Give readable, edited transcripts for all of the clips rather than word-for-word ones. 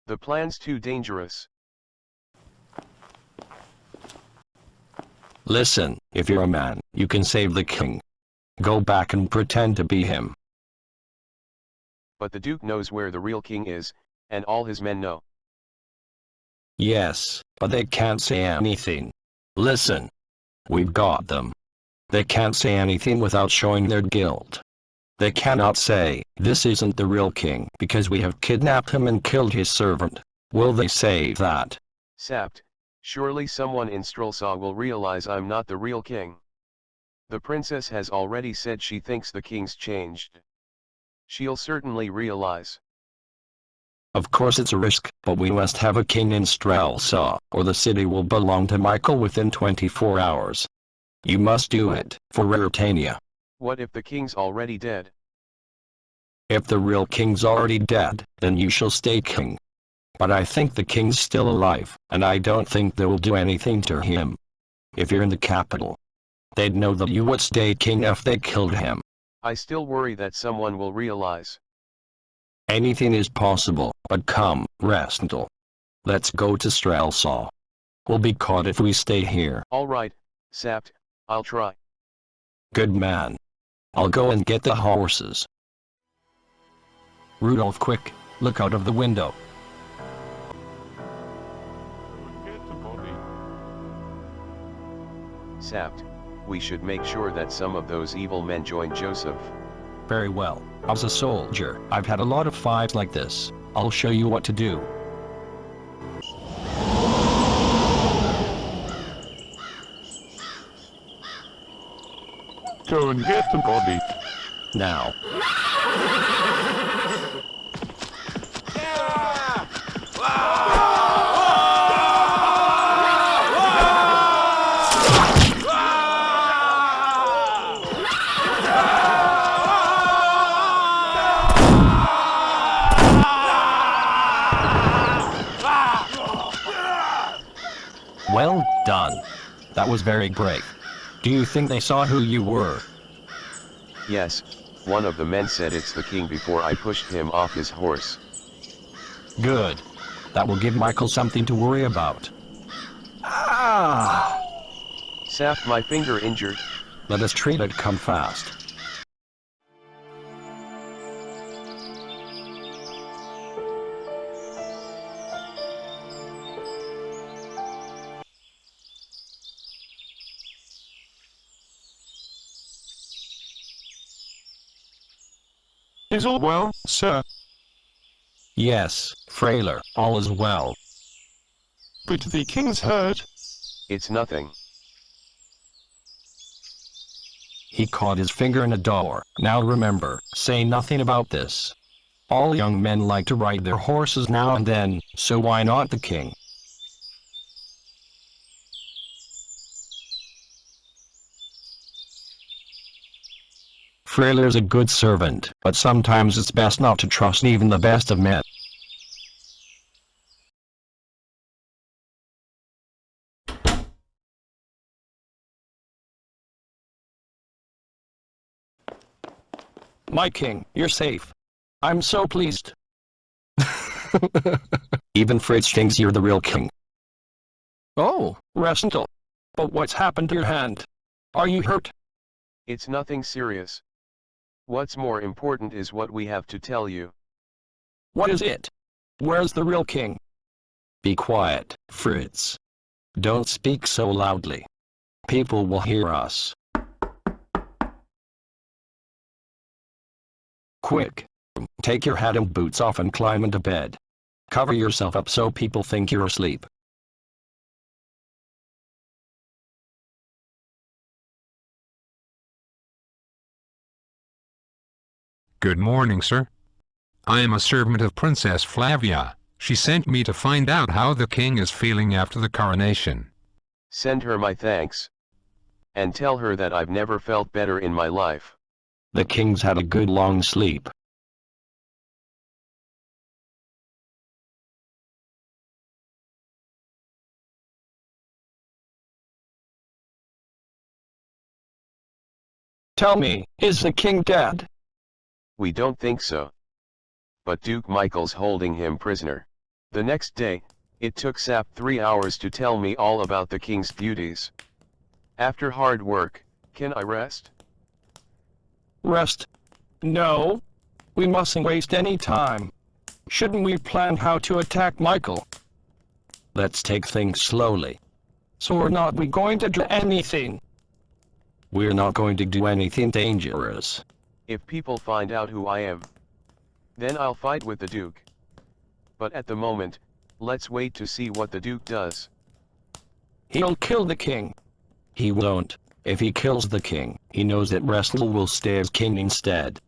The plan's too dangerous. Listen, if you're a man, you can save the king. Go back and pretend to be him. But the Duke knows where the real king is, and all his men know. Yes, but they can't say anything. Listen. We've got them. They can't say anything without showing their guilt. They cannot say, "This isn't the real king," because we have kidnapped him and killed his servant. Will they say that? Sapped, surely someone in Strelsaw will realize I'm not the real king. The princess has already said she thinks the king's changed. She'll certainly realize. Of course it's a risk, but we must have a king in Strelsaw, or the city will belong to Michael within 24 hours. You must do it, for Ruritania. What if the king's already dead? If the real king's already dead, then you shall stay king. But I think the king's still alive, and I don't think they will do anything to him. If you're in the capital, they'd know that you would stay king if they killed him. I still worry that someone will realize. Anything is possible, but come, Restal. Let's go to Strelsaw. We'll be caught if we stay here. All right, Sapped, I'll try. Good man. I'll go and get the horses. Rudolph, quick, look out of the window. Sapped, we should make sure that some of those evil men join Joseph. Very well. As a soldier, I've had a lot of fights like this. I'll show you what to do. Go and get the body. Now. Well done. That was very brave. Do you think they saw who you were? Yes, one of the men said it's the king before I pushed him off his horse. Good. That will give Michael something to worry about. Ah! Sapped, my finger injured. Let us treat it. Come fast. Is all well, sir? Yes, Frailer, all is well. But the king's hurt. It's nothing. He caught his finger in a door. Now remember, say nothing about this. All young men like to ride their horses now and then, so why not the king? Frailer's a good servant, but sometimes it's best not to trust even the best of men. My king, you're safe. I'm so pleased. Even Fritz thinks you're the real king. Oh, Restal. But what's happened to your hand? Are you hurt? It's nothing serious. What's more important is what we have to tell you. What is it? Where's the real king? Be quiet, Fritz. Don't speak so loudly. People will hear us. Quick. Take your hat and boots off and climb into bed. Cover yourself up so people think you're asleep. Good morning, sir. I am a servant of Princess Flavia. She sent me to find out how the king is feeling after the coronation. Send her my thanks. And tell her that I've never felt better in my life. The king's had a good long sleep. Tell me, is the king dead? We don't think so. But Duke Michael's holding him prisoner. The next day, it took Sap 3 hours to tell me all about the king's duties. After hard work, can I rest? Rest? No. We mustn't waste any time. Shouldn't we plan how to attack Michael? Let's take things slowly. So we're not going to do anything. We're not going to do anything dangerous. If people find out who I am, then I'll fight with the Duke. But at the moment, let's wait to see what the Duke does. He'll kill the king. He won't. If he kills the king, he knows that Wrestle will stay as king instead.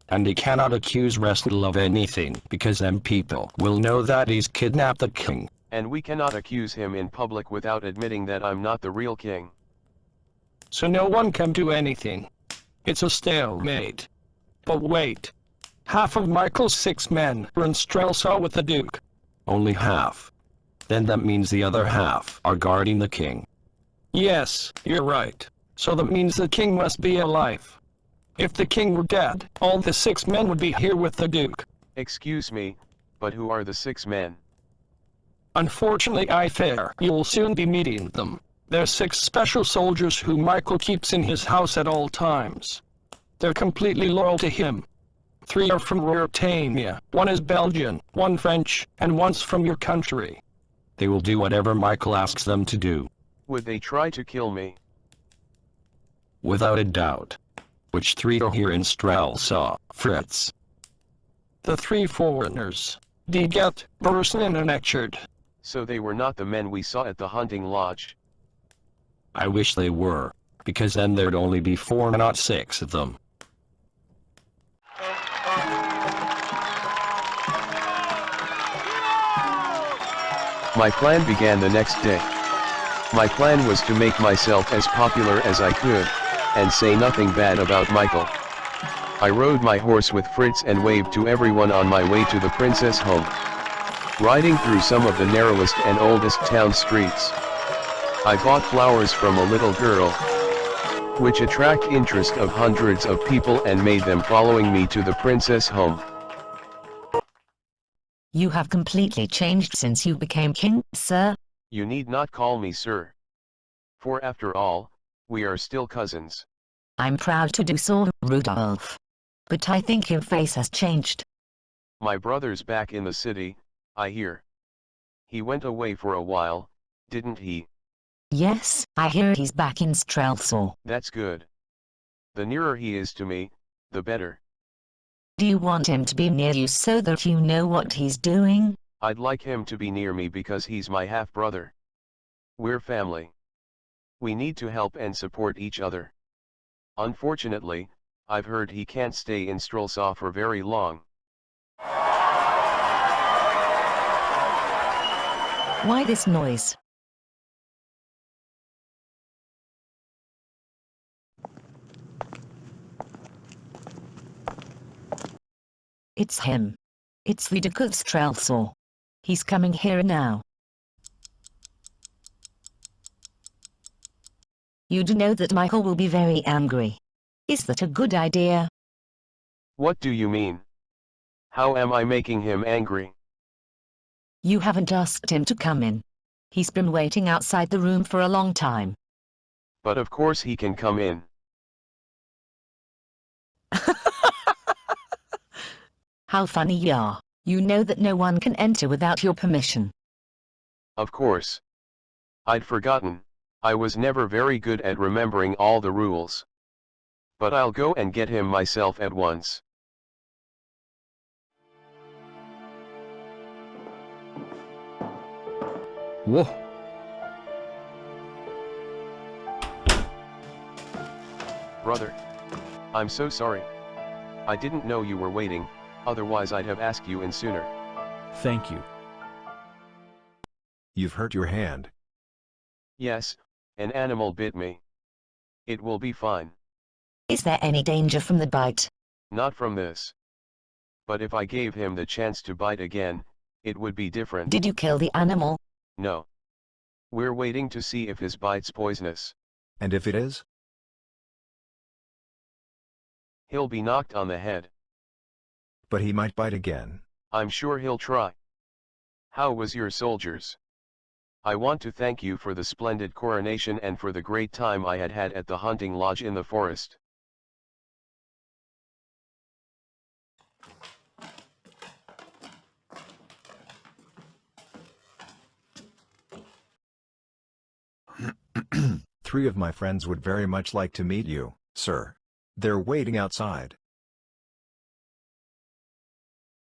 And he cannot accuse Wrestle of anything, because then people will know that he's kidnapped the king. And we cannot accuse him in public without admitting that I'm not the real king. So no one can do anything. It's a stalemate. But wait. Half of Michael's 6 men were in Strelsaw with the Duke. Only half. Then that means the other half are guarding the king. Yes, you're right. So that means the king must be alive. If the king were dead, all the 6 men would be here with the Duke. Excuse me, but who are the 6 men? Unfortunately, I fear you'll soon be meeting them. They're 6 special soldiers who Michael keeps in his house at all times. They're completely loyal to him. 3 are from Mauritania, 1 is Belgian, 1 French, and 1's from your country. They will do whatever Michael asks them to do. Would they try to kill me? Without a doubt. Which 3 are here in Strelsaw, Fritz? The 3 foreigners. Deget, Burson and Echard. So they were not the men we saw at the hunting lodge. I wish they were, because then there'd only be 4, not 6 of them. My plan began the next day. My plan was to make myself as popular as I could, and say nothing bad about Michael. I rode my horse with Fritz and waved to everyone on my way to the princess home. Riding through some of the narrowest and oldest town streets, I bought flowers from a little girl, which attract interest of hundreds of people and made them following me to the princess home. You have completely changed since you became king, sir. You need not call me sir. For after all, we are still cousins. I'm proud to do so, Rudolph. But I think your face has changed. My brother's back in the city, I hear. He went away for a while, didn't he? Yes, I hear he's back in Strelsaw. That's good. The nearer he is to me, the better. Do you want him to be near you so that you know what he's doing? I'd like him to be near me because he's my half-brother. We're family. We need to help and support each other. Unfortunately, I've heard he can't stay in Strelsaw for very long. Why this noise? It's him. It's the Duke of Strelsaw. He's coming here now. You do know that Michael will be very angry. Is that a good idea? What do you mean? How am I making him angry? You haven't asked him to come in. He's been waiting outside the room for a long time. But of course he can come in. How funny you are. You know that no one can enter without your permission. Of course. I'd forgotten. I was never very good at remembering all the rules. But I'll go and get him myself at once. Whoa. Brother. I'm so sorry. I didn't know you were waiting, otherwise I'd have asked you in sooner. Thank you. You've hurt your hand. Yes, an animal bit me. It will be fine. Is there any danger from the bite? Not from this. But if I gave him the chance to bite again, it would be different. Did you kill the animal? No. We're waiting to see if his bite's poisonous. And if it is? He'll be knocked on the head. But he might bite again. I'm sure he'll try. How was your soldiers? I want to thank you for the splendid coronation and for the great time I had at the hunting lodge in the forest. Three of my friends would very much like to meet you, sir. They're waiting outside.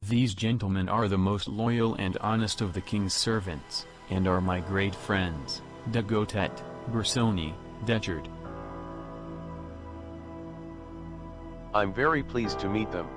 These gentlemen are the most loyal and honest of the king's servants, and are my great friends, Dagotet, Bersoni, Dechard. I'm very pleased to meet them.